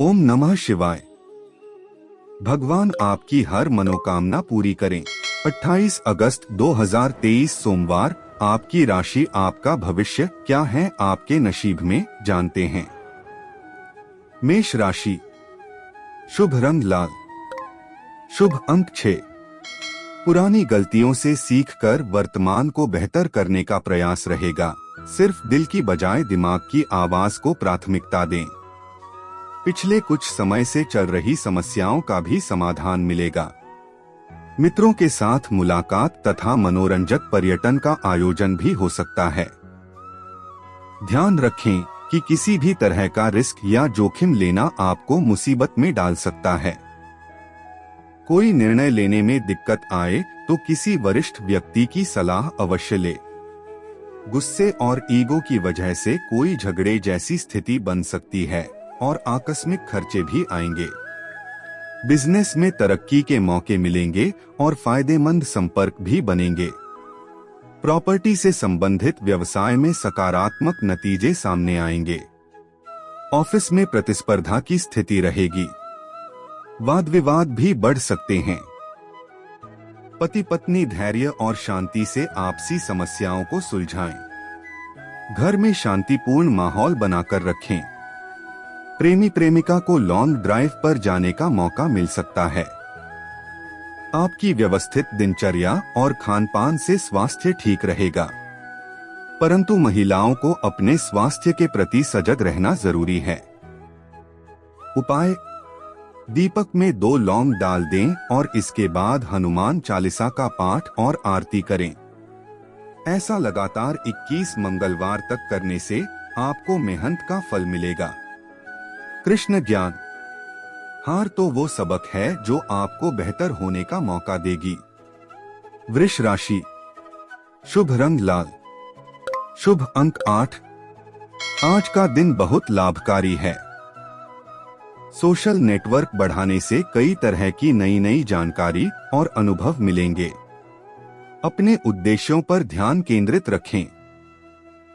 ओम नमः शिवाय। भगवान आपकी हर मनोकामना पूरी करें। 28 अगस्त 2023 सोमवार। आपकी राशि, आपका भविष्य क्या है आपके नसीब में, जानते हैं। मेष राशि। शुभ रंग लाल। शुभ अंक 6। पुरानी गलतियों से सीखकर वर्तमान को बेहतर करने का प्रयास रहेगा। सिर्फ दिल की बजाय दिमाग की आवाज को प्राथमिकता दें। पिछले कुछ समय से चल रही समस्याओं का भी समाधान मिलेगा। मित्रों के साथ मुलाकात तथा मनोरंजक पर्यटन का आयोजन भी हो सकता है। ध्यान रखें कि किसी भी तरह का रिस्क या जोखिम लेना आपको मुसीबत में डाल सकता है। कोई निर्णय लेने में दिक्कत आए तो किसी वरिष्ठ व्यक्ति की सलाह अवश्य ले। गुस्से और ईगो की वजह से कोई झगड़े जैसी स्थिति बन सकती है और आकस्मिक खर्चे भी आएंगे। बिजनेस में तरक्की के मौके मिलेंगे और फायदेमंद संपर्क भी बनेंगे। प्रॉपर्टी से संबंधित व्यवसाय में सकारात्मक नतीजे सामने आएंगे। ऑफिस में प्रतिस्पर्धा की स्थिति रहेगी। वाद विवाद भी बढ़ सकते हैं। पति पत्नी धैर्य और शांति से आपसी समस्याओं को सुलझाएं। घर में शांतिपूर्ण माहौल बनाकर रखें। प्रेमी प्रेमिका को लॉन्ग ड्राइव पर जाने का मौका मिल सकता है। आपकी व्यवस्थित दिनचर्या और खानपान से स्वास्थ्य ठीक रहेगा, परंतु महिलाओं को अपने स्वास्थ्य के प्रति सजग रहना जरूरी है। उपाय: दीपक में 2 लौंग डाल दें और इसके बाद हनुमान चालीसा का पाठ और आरती करें। ऐसा लगातार 21 मंगलवार तक करने से आपको मेहनत का फल मिलेगा। कृष्ण ज्ञान। हार तो वो सबक है जो आपको बेहतर होने का मौका देगी। वृष राशि। शुभ रंग लाल। शुभ अंक 8। आज का दिन बहुत लाभकारी है। सोशल नेटवर्क बढ़ाने से कई तरह की नई जानकारी और अनुभव मिलेंगे। अपने उद्देश्यों पर ध्यान केंद्रित रखें।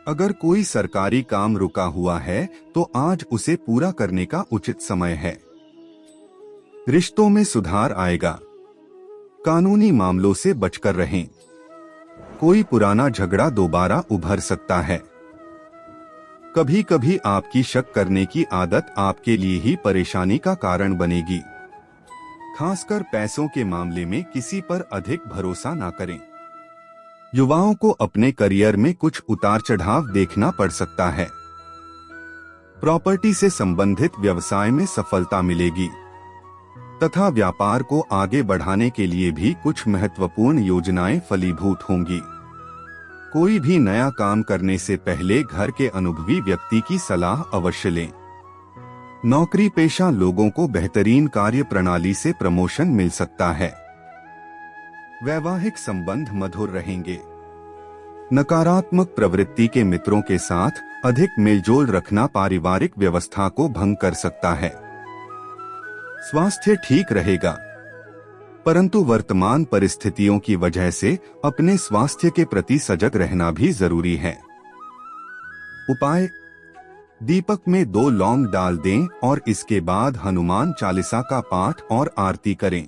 अगर कोई सरकारी काम रुका हुआ है तो आज उसे पूरा करने का उचित समय है। रिश्तों में सुधार आएगा। कानूनी मामलों से बचकर रहें। कोई पुराना झगड़ा दोबारा उभर सकता है। कभी कभी आपकी शक करने की आदत आपके लिए ही परेशानी का कारण बनेगी। खासकर पैसों के मामले में किसी पर अधिक भरोसा ना करें। युवाओं को अपने करियर में कुछ उतार चढ़ाव देखना पड़ सकता है। प्रॉपर्टी से संबंधित व्यवसाय में सफलता मिलेगी तथा व्यापार को आगे बढ़ाने के लिए भी कुछ महत्वपूर्ण योजनाएं फलीभूत होंगी। कोई भी नया काम करने से पहले घर के अनुभवी व्यक्ति की सलाह अवश्य लें। नौकरी पेशा लोगों को बेहतरीन कार्य प्रणाली से प्रमोशन मिल सकता है। वैवाहिक संबंध मधुर रहेंगे। नकारात्मक प्रवृत्ति के मित्रों के साथ अधिक मेलजोल रखना पारिवारिक व्यवस्था को भंग कर सकता है। स्वास्थ्य ठीक रहेगा, परंतु वर्तमान परिस्थितियों की वजह से अपने स्वास्थ्य के प्रति सजग रहना भी जरूरी है। उपाय: दीपक में 2 लौंग डाल दें और इसके बाद हनुमान चालीसा का पाठ और आरती करें।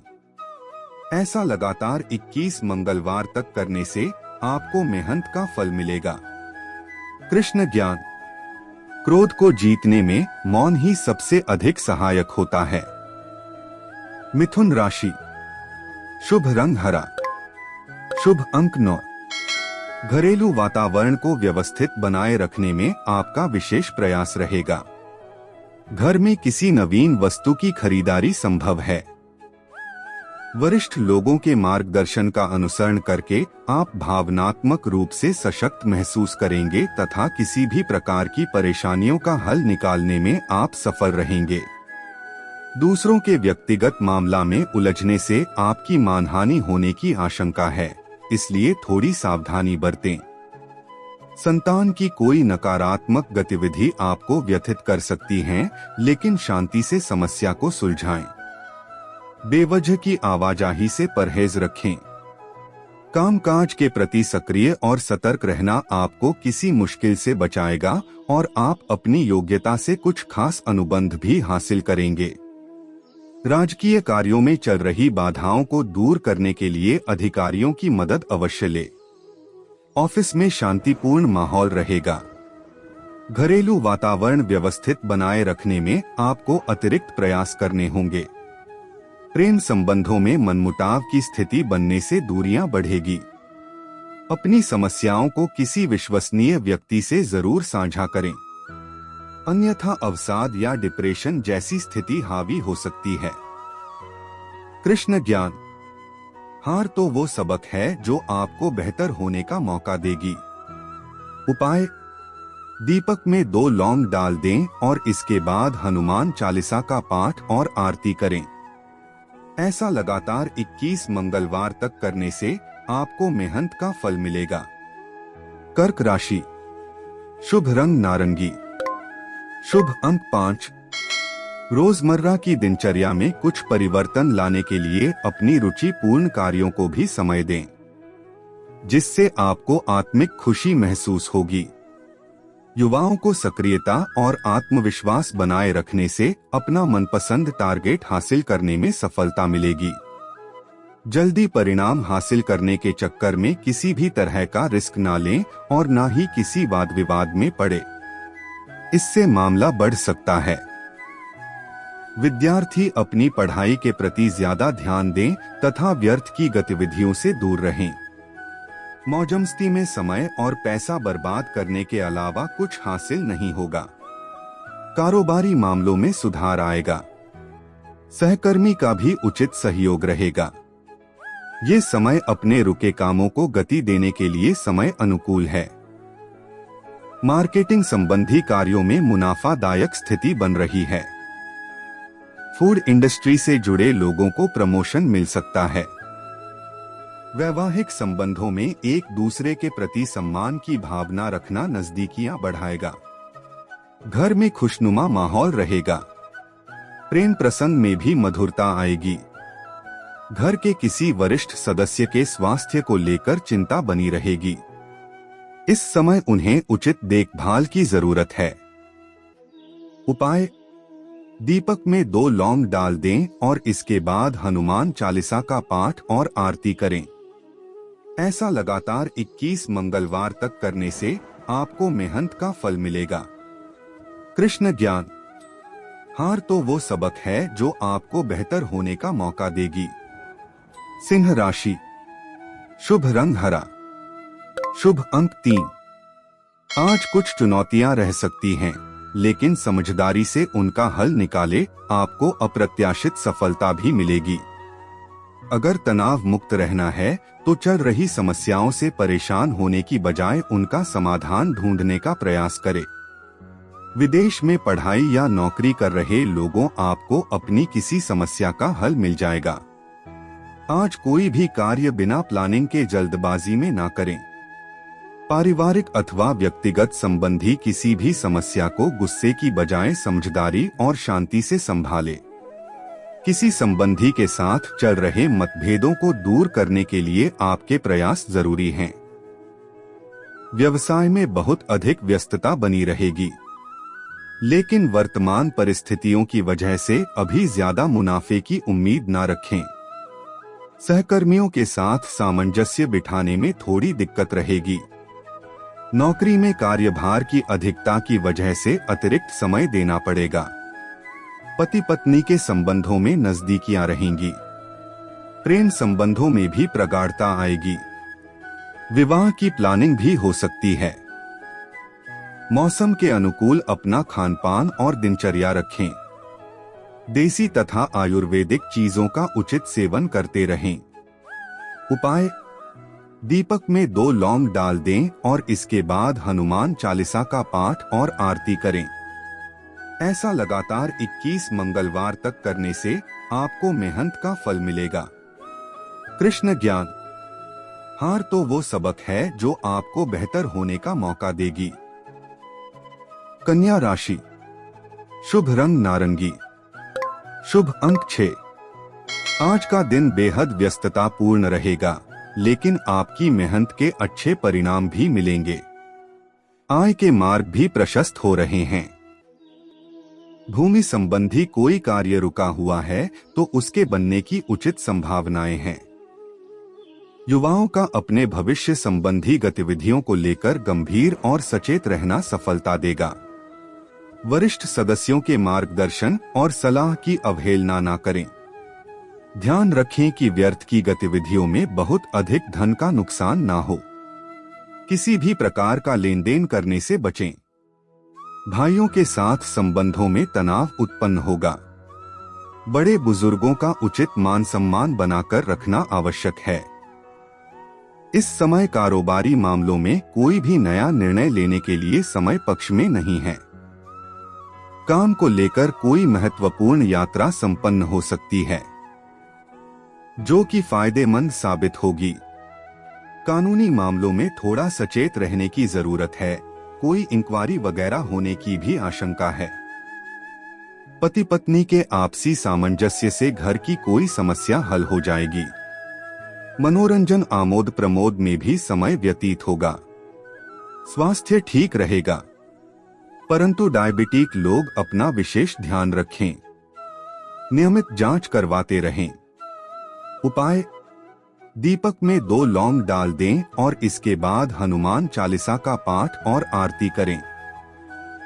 ऐसा लगातार 21 मंगलवार तक करने से आपको मेहनत का फल मिलेगा। कृष्ण ज्ञान। क्रोध को जीतने में मौन ही सबसे अधिक सहायक होता है। मिथुन राशि। शुभ रंग हरा। शुभ अंक 9। घरेलू वातावरण को व्यवस्थित बनाए रखने में आपका विशेष प्रयास रहेगा। घर में किसी नवीन वस्तु की खरीदारी संभव है। वरिष्ठ लोगों के मार्गदर्शन का अनुसरण करके आप भावनात्मक रूप से सशक्त महसूस करेंगे तथा किसी भी प्रकार की परेशानियों का हल निकालने में आप सफल रहेंगे। दूसरों के व्यक्तिगत मामला में उलझने से आपकी मानहानि होने की आशंका है, इसलिए थोड़ी सावधानी बरतें। संतान की कोई नकारात्मक गतिविधि आपको व्यथित कर सकती है, लेकिन शांति से समस्या को सुलझाएं। बेवजह की आवाजाही से परहेज रखें। कामकाज के प्रति सक्रिय और सतर्क रहना आपको किसी मुश्किल से बचाएगा और आप अपनी योग्यता से कुछ खास अनुबंध भी हासिल करेंगे। राजकीय कार्यों में चल रही बाधाओं को दूर करने के लिए अधिकारियों की मदद अवश्य ले। ऑफिस में शांतिपूर्ण माहौल रहेगा। घरेलू वातावरण व्यवस्थित बनाए रखने में आपको अतिरिक्त प्रयास करने होंगे। प्रेम संबंधों में मनमुटाव की स्थिति बनने से दूरियां बढ़ेगी। अपनी समस्याओं को किसी विश्वसनीय व्यक्ति से जरूर साझा करें, अन्यथा अवसाद या डिप्रेशन जैसी स्थिति हावी हो सकती है। कृष्ण ज्ञान। हार तो वो सबक है जो आपको बेहतर होने का मौका देगी। उपाय: दीपक में 2 लौंग डाल दें और इसके बाद हनुमान चालीसा का पाठ और आरती करें। ऐसा लगातार 21 मंगलवार तक करने से आपको मेहनत का फल मिलेगा। कर्क राशि। शुभ रंग नारंगी। शुभ अंक 5। रोजमर्रा की दिनचर्या में कुछ परिवर्तन लाने के लिए अपनी रुचिपूर्ण कार्यों को भी समय दें, जिससे आपको आत्मिक खुशी महसूस होगी। युवाओं को सक्रियता और आत्मविश्वास बनाए रखने से अपना मनपसंद टारगेट हासिल करने में सफलता मिलेगी। जल्दी परिणाम हासिल करने के चक्कर में किसी भी तरह का रिस्क ना लें और ना ही किसी वाद विवाद में पड़े, इससे मामला बढ़ सकता है। विद्यार्थी अपनी पढ़ाई के प्रति ज्यादा ध्यान दें तथा व्यर्थ की गतिविधियों से दूर रहें। मौजमस्ती में समय और पैसा बर्बाद करने के अलावा कुछ हासिल नहीं होगा। कारोबारी मामलों में सुधार आएगा। सहकर्मी का भी उचित सहयोग रहेगा। ये समय अपने रुके कामों को गति देने के लिए समय अनुकूल है। मार्केटिंग संबंधी कार्यों में मुनाफादायक स्थिति बन रही है। फूड इंडस्ट्री से जुड़े लोगों को प्रमोशन मिल सकता है। वैवाहिक संबंधों में एक दूसरे के प्रति सम्मान की भावना रखना नजदीकियां बढ़ाएगा। घर में खुशनुमा माहौल रहेगा। प्रेम प्रसंग में भी मधुरता आएगी। घर के किसी वरिष्ठ सदस्य के स्वास्थ्य को लेकर चिंता बनी रहेगी। इस समय उन्हें उचित देखभाल की जरूरत है। उपाय: दीपक में 2 लौंग डाल दें और इसके बाद हनुमान चालीसा का पाठ और आरती करें। ऐसा लगातार 21 मंगलवार तक करने से आपको मेहनत का फल मिलेगा। कृष्ण ज्ञान। हार तो वो सबक है जो आपको बेहतर होने का मौका देगी। सिंह राशि। शुभ रंग हरा। शुभ अंक 3। आज कुछ चुनौतियां रह सकती हैं, लेकिन समझदारी से उनका हल निकाले आपको अप्रत्याशित सफलता भी मिलेगी। अगर तनाव मुक्त रहना है तो चल रही समस्याओं से परेशान होने की बजाय उनका समाधान ढूंढने का प्रयास करें। विदेश में पढ़ाई या नौकरी कर रहे लोगों आपको अपनी किसी समस्या का हल मिल जाएगा। आज कोई भी कार्य बिना प्लानिंग के जल्दबाजी में ना करें। पारिवारिक अथवा व्यक्तिगत संबंधी किसी भी समस्या को गुस्से की बजाय समझदारी और शांति से संभालें। किसी संबंधी के साथ चल रहे मतभेदों को दूर करने के लिए आपके प्रयास जरूरी हैं। व्यवसाय में बहुत अधिक व्यस्तता बनी रहेगी, लेकिन वर्तमान परिस्थितियों की वजह से अभी ज्यादा मुनाफे की उम्मीद न रखें। सहकर्मियों के साथ सामंजस्य बिठाने में थोड़ी दिक्कत रहेगी। नौकरी में कार्यभार की अधिकता की वजह से अतिरिक्त समय देना पड़ेगा। पति पत्नी के संबंधों में नजदीकियां रहेंगी। प्रेम संबंधों में भी प्रगाढ़ता आएगी। विवाह की प्लानिंग भी हो सकती है। मौसम के अनुकूल अपना खानपान और दिनचर्या रखें। देसी तथा आयुर्वेदिक चीजों का उचित सेवन करते रहें। उपाय: दीपक में 2 लौंग डाल दें और इसके बाद हनुमान चालीसा का पाठ और आरती करें। ऐसा लगातार 21 मंगलवार तक करने से आपको मेहनत का फल मिलेगा। कृष्ण ज्ञान। हार तो वो सबक है जो आपको बेहतर होने का मौका देगी। कन्या राशि। शुभ रंग नारंगी। शुभ अंक 6। आज का दिन बेहद व्यस्तता पूर्ण रहेगा। लेकिन आपकी मेहनत के अच्छे परिणाम भी मिलेंगे। आय के मार्ग भी प्रशस्त हो रहे हैं। भूमि संबंधी कोई कार्य रुका हुआ है तो उसके बनने की उचित संभावनाएं हैं। युवाओं का अपने भविष्य संबंधी गतिविधियों को लेकर गंभीर और सचेत रहना सफलता देगा। वरिष्ठ सदस्यों के मार्गदर्शन और सलाह की अवहेलना न करें। ध्यान रखें कि व्यर्थ की गतिविधियों में बहुत अधिक धन का नुकसान ना हो। किसी भी प्रकार का लेन देन करने से बचें। भाइयों के साथ संबंधों में तनाव उत्पन्न होगा। बड़े बुजुर्गों का उचित मान सम्मान बनाकर रखना आवश्यक है। इस समय कारोबारी मामलों में कोई भी नया निर्णय लेने के लिए समय पक्ष में नहीं है। काम को लेकर कोई महत्वपूर्ण यात्रा संपन्न हो सकती है, जो कि फायदेमंद साबित होगी। कानूनी मामलों में थोड़ा सचेत रहने की जरूरत है। कोई इंक्वायरी वगैरह होने की भी आशंका है। पति पत्नी के आपसी सामंजस्य से घर की कोई समस्या हल हो जाएगी। मनोरंजन आमोद प्रमोद में भी समय व्यतीत होगा। स्वास्थ्य ठीक रहेगा, परंतु डायबिटिक लोग अपना विशेष ध्यान रखें। नियमित जांच करवाते रहें। उपाय: दीपक में 2 लौंग डाल दें और इसके बाद हनुमान चालीसा का पाठ और आरती करें।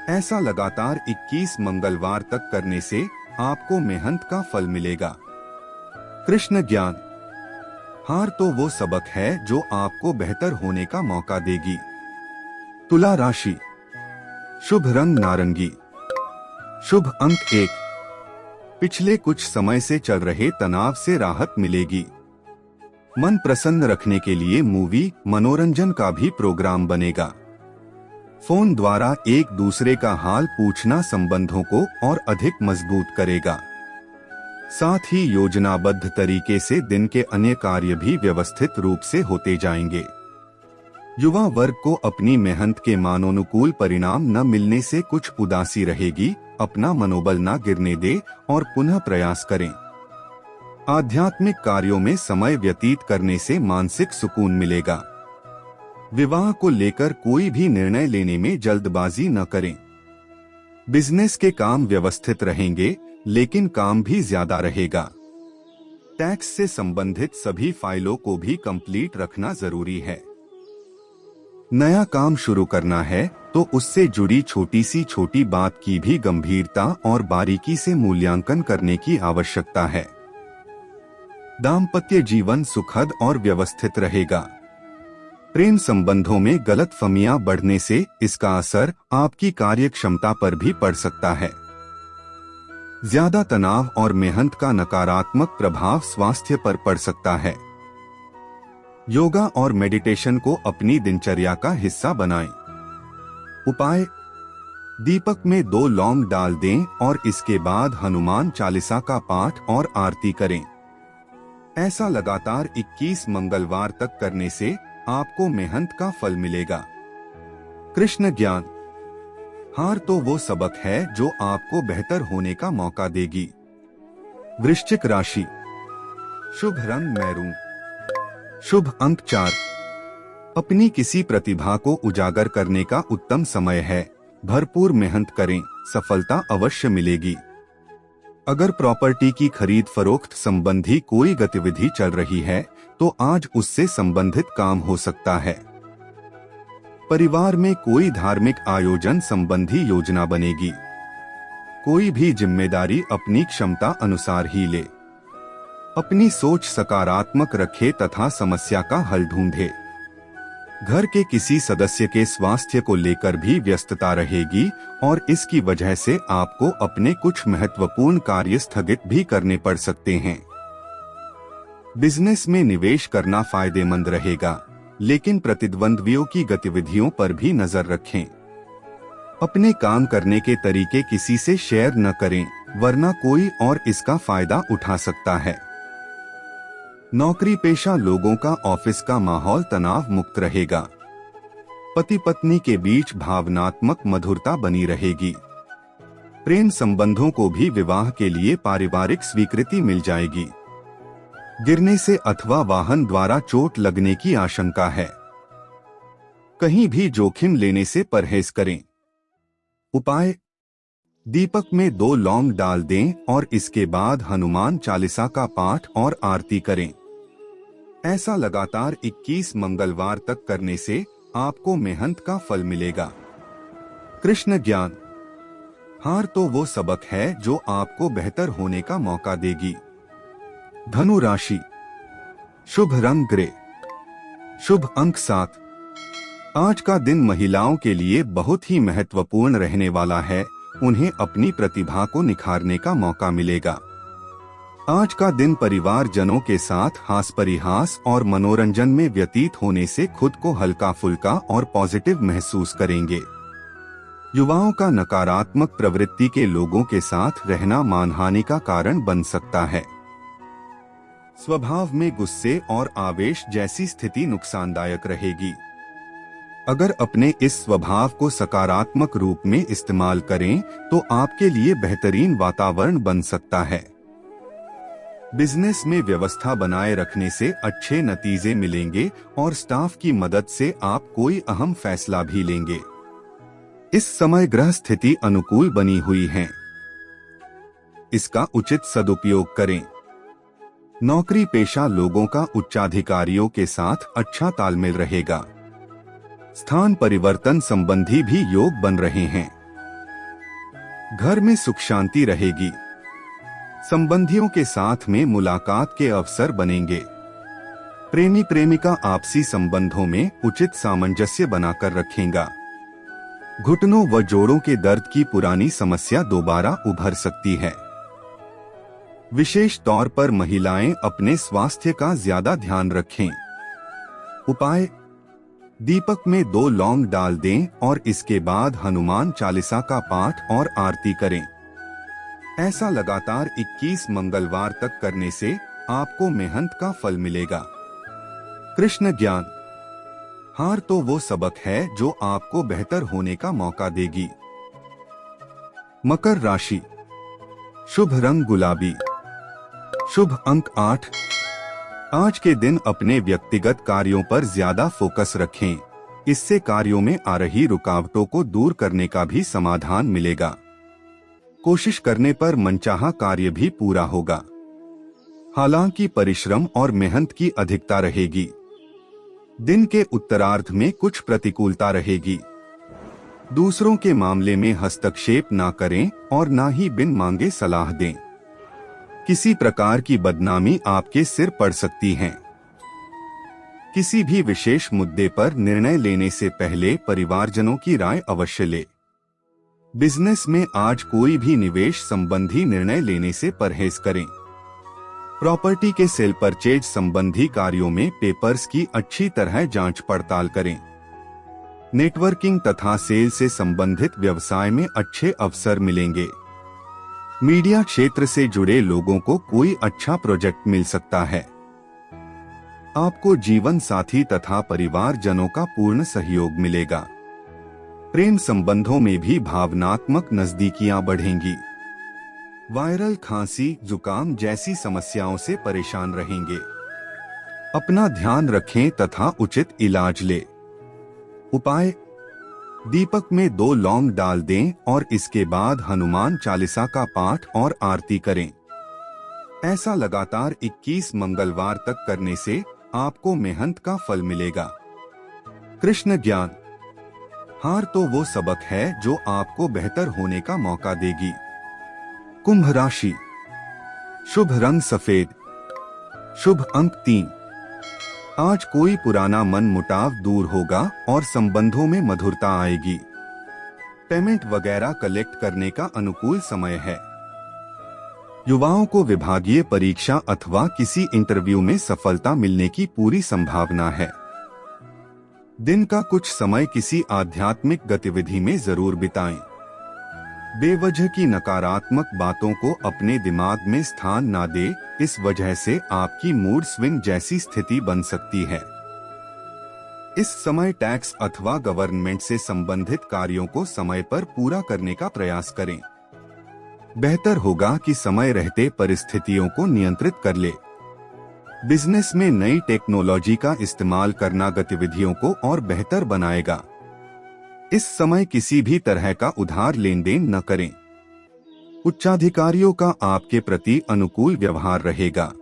ऐसा लगातार 21 मंगलवार तक करने से आपको मेहनत का फल मिलेगा। कृष्ण ज्ञान: हार तो वो सबक है जो आपको बेहतर होने का मौका देगी। तुला राशि: शुभ रंग नारंगी। शुभ अंक 1। पिछले कुछ समय से चल रहे तनाव से राहत मिलेगी। मन प्रसन्न रखने के लिए मूवी, मनोरंजन का भी प्रोग्राम बनेगा। फोन द्वारा एक दूसरे का हाल पूछना संबंधों को और अधिक मजबूत करेगा। साथ ही योजनाबद्ध तरीके से दिन के अन्य कार्य भी व्यवस्थित रूप से होते जाएंगे। युवा वर्ग को अपनी मेहनत के मानोनुकूल परिणाम न मिलने से कुछ उदासी रहेगी। अपना मनोबल न गिरने दे और पुनः प्रयास करें। आध्यात्मिक कार्यों में समय व्यतीत करने से मानसिक सुकून मिलेगा। विवाह को लेकर कोई भी निर्णय लेने में जल्दबाजी न करें। बिजनेस के काम व्यवस्थित रहेंगे, लेकिन काम भी ज्यादा रहेगा। टैक्स से संबंधित सभी फाइलों को भी कंप्लीट रखना जरूरी है। नया काम शुरू करना है तो उससे जुड़ी छोटी सी छोटी बात की भी गंभीरता और बारीकी से मूल्यांकन करने की आवश्यकता है। दाम्पत्य जीवन सुखद और व्यवस्थित रहेगा। प्रेम संबंधों में गलतफहमियां बढ़ने से इसका असर आपकी कार्य क्षमता पर भी पड़ सकता है। ज्यादा तनाव और मेहनत का नकारात्मक प्रभाव स्वास्थ्य पर पड़ सकता है। योगा और मेडिटेशन को अपनी दिनचर्या का हिस्सा बनाएं। उपाय: दीपक में 2 लौंग डाल दें और इसके बाद हनुमान चालीसा का पाठ और आरती करें। ऐसा लगातार 21 मंगलवार तक करने से आपको मेहनत का फल मिलेगा। कृष्ण ज्ञान: हार तो वो सबक है जो आपको बेहतर होने का मौका देगी। वृश्चिक राशि: शुभ रंग मैरून। शुभ अंक 4। अपनी किसी प्रतिभा को उजागर करने का उत्तम समय है। भरपूर मेहनत करें, सफलता अवश्य मिलेगी। अगर प्रॉपर्टी की खरीद फरोख्त संबंधी कोई गतिविधि चल रही है तो आज उससे संबंधित काम हो सकता है। परिवार में कोई धार्मिक आयोजन संबंधी योजना बनेगी। कोई भी जिम्मेदारी अपनी क्षमता अनुसार ही ले। अपनी सोच सकारात्मक रखे तथा समस्या का हल ढूंढे। घर के किसी सदस्य के स्वास्थ्य को लेकर भी व्यस्तता रहेगी और इसकी वजह से आपको अपने कुछ महत्वपूर्ण कार्य स्थगित भी करने पड़ सकते हैं। बिजनेस में निवेश करना फायदेमंद रहेगा, लेकिन प्रतिद्वंद्वियों की गतिविधियों पर भी नजर रखें। अपने काम करने के तरीके किसी से शेयर न करें, वरना कोई और इसका फायदा उठा सकता है। नौकरी पेशा लोगों का ऑफिस का माहौल तनाव मुक्त रहेगा। पति पत्नी के बीच भावनात्मक मधुरता बनी रहेगी। प्रेम संबंधों को भी विवाह के लिए पारिवारिक स्वीकृति मिल जाएगी। गिरने से अथवा वाहन द्वारा चोट लगने की आशंका है। कहीं भी जोखिम लेने से परहेज करें। उपाय: दीपक में 2 लौंग डाल दें और इसके बाद हनुमान चालीसा का पाठ और आरती करें। ऐसा लगातार 21 मंगलवार तक करने से आपको मेहनत का फल मिलेगा। कृष्ण ज्ञान: हार तो वो सबक है जो आपको बेहतर होने का मौका देगी। धनु राशि: शुभ रंग ग्रे, शुभ अंक 7। आज का दिन महिलाओं के लिए बहुत ही महत्वपूर्ण रहने वाला है। उन्हें अपनी प्रतिभा को निखारने का मौका मिलेगा। आज का दिन परिवारजनों के साथ हास परिहास और मनोरंजन में व्यतीत होने से खुद को हल्का फुल्का और पॉजिटिव महसूस करेंगे। युवाओं का नकारात्मक प्रवृत्ति के लोगों के साथ रहना मानहानि का कारण बन सकता है। स्वभाव में गुस्से और आवेश जैसी स्थिति नुकसानदायक रहेगी। अगर अपने इस स्वभाव को सकारात्मक रूप में इस्तेमाल करें तो आपके लिए बेहतरीन वातावरण बन सकता है। बिजनेस में व्यवस्था बनाए रखने से अच्छे नतीजे मिलेंगे और स्टाफ की मदद से आप कोई अहम फैसला भी लेंगे। इस समय ग्रह स्थिति अनुकूल बनी हुई है, इसका उचित सदुपयोग करें। नौकरी पेशा लोगों का उच्चाधिकारियों के साथ अच्छा तालमेल रहेगा। स्थान परिवर्तन संबंधी भी योग बन रहे हैं। घर में सुख शांति रहेगी। संबंधियों के साथ में मुलाकात के अवसर बनेंगे। प्रेमी प्रेमिका आपसी संबंधों में उचित सामंजस्य बनाकर रखेगा। घुटनों व जोड़ों के दर्द की पुरानी समस्या दोबारा उभर सकती है। विशेष तौर पर महिलाएं अपने स्वास्थ्य का ज्यादा ध्यान रखें। उपाय: दीपक में 2 लौंग डाल दें और इसके बाद हनुमान चालीसा का पाठ और आरती करें। ऐसा लगातार 21 मंगलवार तक करने से आपको मेहनत का फल मिलेगा। कृष्ण ज्ञान: हार तो वो सबक है जो आपको बेहतर होने का मौका देगी। मकर राशि: शुभ रंग गुलाबी, शुभ अंक 8। आज के दिन अपने व्यक्तिगत कार्यों पर ज्यादा फोकस रखें। इससे कार्यों में आ रही रुकावटों को दूर करने का भी समाधान मिलेगा। कोशिश करने पर मनचाहा कार्य भी पूरा होगा। हालांकि परिश्रम और मेहनत की अधिकता रहेगी। दिन के उत्तरार्ध में कुछ प्रतिकूलता रहेगी। दूसरों के मामले में हस्तक्षेप ना करें और ना ही बिन मांगे सलाह दें। किसी प्रकार की बदनामी आपके सिर पड़ सकती है। किसी भी विशेष मुद्दे पर निर्णय लेने से पहले परिवारजनों की राय अवश्य ले। बिजनेस में आज कोई भी निवेश संबंधी निर्णय लेने से परहेज करें। प्रॉपर्टी के सेल परचेज संबंधी कार्यों में पेपर्स की अच्छी तरह जांच पड़ताल करें। नेटवर्किंग तथा सेल से संबंधित व्यवसाय में अच्छे अवसर मिलेंगे। मीडिया क्षेत्र से जुड़े लोगों को कोई अच्छा प्रोजेक्ट मिल सकता है। आपको जीवन साथी तथा परिवारजनों का पूर्ण सहयोग मिलेगा। प्रेम संबंधों में भी भावनात्मक नजदीकियां बढ़ेंगी। वायरल खांसी, जुकाम जैसी समस्याओं से परेशान रहेंगे। अपना ध्यान रखें तथा उचित इलाज ले। उपाय: दीपक में 2 लौंग डाल दें और इसके बाद हनुमान चालीसा का पाठ और आरती करें। ऐसा लगातार 21 मंगलवार तक करने से आपको मेहनत का फल मिलेगा। कृष्ण ज्ञान: हार तो वो सबक है जो आपको बेहतर होने का मौका देगी। कुंभ राशि: शुभ रंग सफेद, शुभ अंक 3। आज कोई पुराना मन मुटाव दूर होगा और संबंधों में मधुरता आएगी। पेमेंट वगैरह कलेक्ट करने का अनुकूल समय है। युवाओं को विभागीय परीक्षा अथवा किसी इंटरव्यू में सफलता मिलने की पूरी संभावना है। दिन का कुछ समय किसी आध्यात्मिक गतिविधि में जरूर बिताएं। बेवजह की नकारात्मक बातों को अपने दिमाग में स्थान ना दे, इस वजह से आपकी मूड स्विंग जैसी स्थिति बन सकती है। इस समय टैक्स अथवा गवर्नमेंट से संबंधित कार्यों को समय पर पूरा करने का प्रयास करें। बेहतर होगा कि समय रहते परिस्थितियों को नियंत्रित कर ले। बिजनेस में नई टेक्नोलॉजी का इस्तेमाल करना गतिविधियों को और बेहतर बनाएगा। इस समय किसी भी तरह का उधार लेन देन न करें। उच्चाधिकारियों का आपके प्रति अनुकूल व्यवहार रहेगा।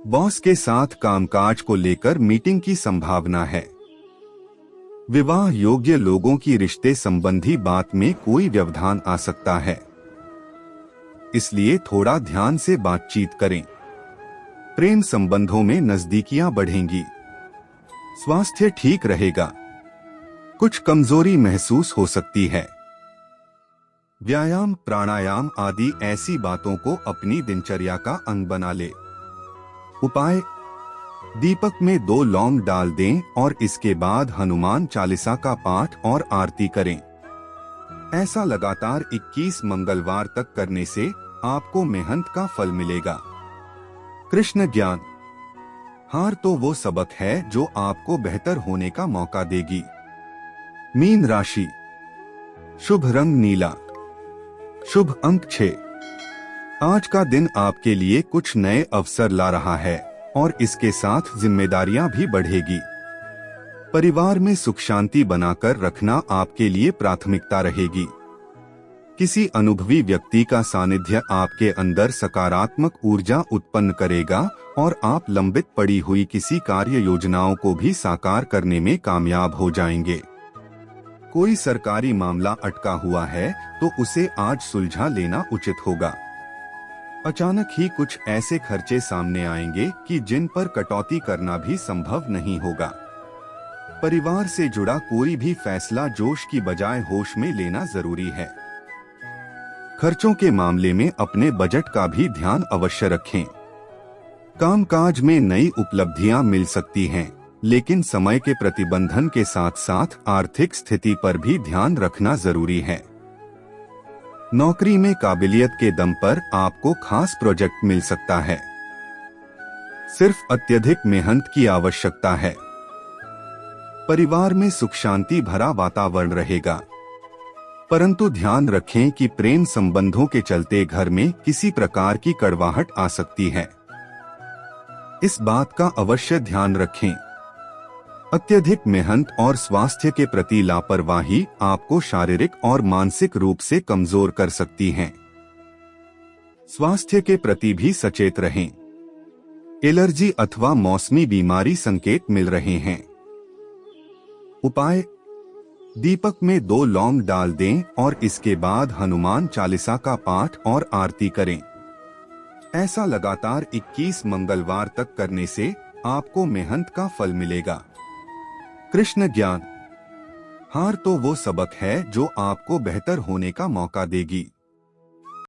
बॉस के साथ कामकाज को लेकर मीटिंग की संभावना है। विवाह योग्य लोगों की रिश्ते संबंधी बात में कोई व्यवधान आ सकता है, इसलिए थोड़ा ध्यान से बातचीत करें। प्रेम संबंधों में नजदीकियां बढ़ेंगी। स्वास्थ्य ठीक रहेगा। कुछ कमजोरी महसूस हो सकती है। व्यायाम, प्राणायाम आदि ऐसी बातों को अपनी दिनचर्या का अंग बना ले। उपाय: दीपक में 2 लौंग डाल दें और इसके बाद हनुमान चालीसा का पाठ और आरती करें। ऐसा लगातार 21 मंगलवार तक करने से आपको मेहनत का फल मिलेगा। कृष्ण ज्ञान: हार तो वो सबक है जो आपको बेहतर होने का मौका देगी। मीन राशि, शुभ रंग नीला, शुभ अंक 6। आज का दिन आपके लिए कुछ नए अवसर ला रहा है और इसके साथ जिम्मेदारियां भी बढ़ेगी। परिवार में सुख शांति बनाकर रखना आपके लिए प्राथमिकता रहेगी। किसी अनुभवी व्यक्ति का सानिध्य आपके अंदर सकारात्मक ऊर्जा उत्पन्न करेगा और आप लंबित पड़ी हुई किसी कार्य योजनाओं को भी साकार करने में कामयाब हो जाएंगे। कोई सरकारी मामला अटका हुआ है तो उसे आज सुलझा लेना उचित होगा। अचानक ही कुछ ऐसे खर्चे सामने आएंगे कि जिन पर कटौती करना भी संभव नहीं होगा। परिवार से जुड़ा कोई भी फैसला जोश की बजाय होश में लेना जरूरी है। खर्चों के मामले में अपने बजट का भी ध्यान अवश्य रखें। कामकाज में नई उपलब्धियां मिल सकती हैं, लेकिन समय के प्रतिबंधन के साथ साथ आर्थिक स्थिति पर भी ध्यान रखना जरूरी है। नौकरी में काबिलियत के दम पर आपको खास प्रोजेक्ट मिल सकता है। सिर्फ अत्यधिक मेहनत की आवश्यकता है। परिवार में सुख शांति भरा वातावरण रहेगा, परंतु ध्यान रखें कि प्रेम संबंधों के चलते घर में किसी प्रकार की कड़वाहट आ सकती है। इस बात का अवश्य ध्यान रखें। अत्यधिक मेहनत और स्वास्थ्य के प्रति लापरवाही आपको शारीरिक और मानसिक रूप से कमजोर कर सकती है। स्वास्थ्य के प्रति भी सचेत रहें। एलर्जी अथवा मौसमी बीमारी संकेत मिल रहे हैं। उपाय: दीपक में 2 लौंग डाल दें और इसके बाद हनुमान चालीसा का पाठ और आरती करें। ऐसा लगातार 21 मंगलवार तक करने से आपको मेहनत का फल मिलेगा। कृष्ण ज्ञान: हार तो वो सबक है जो आपको बेहतर होने का मौका देगी।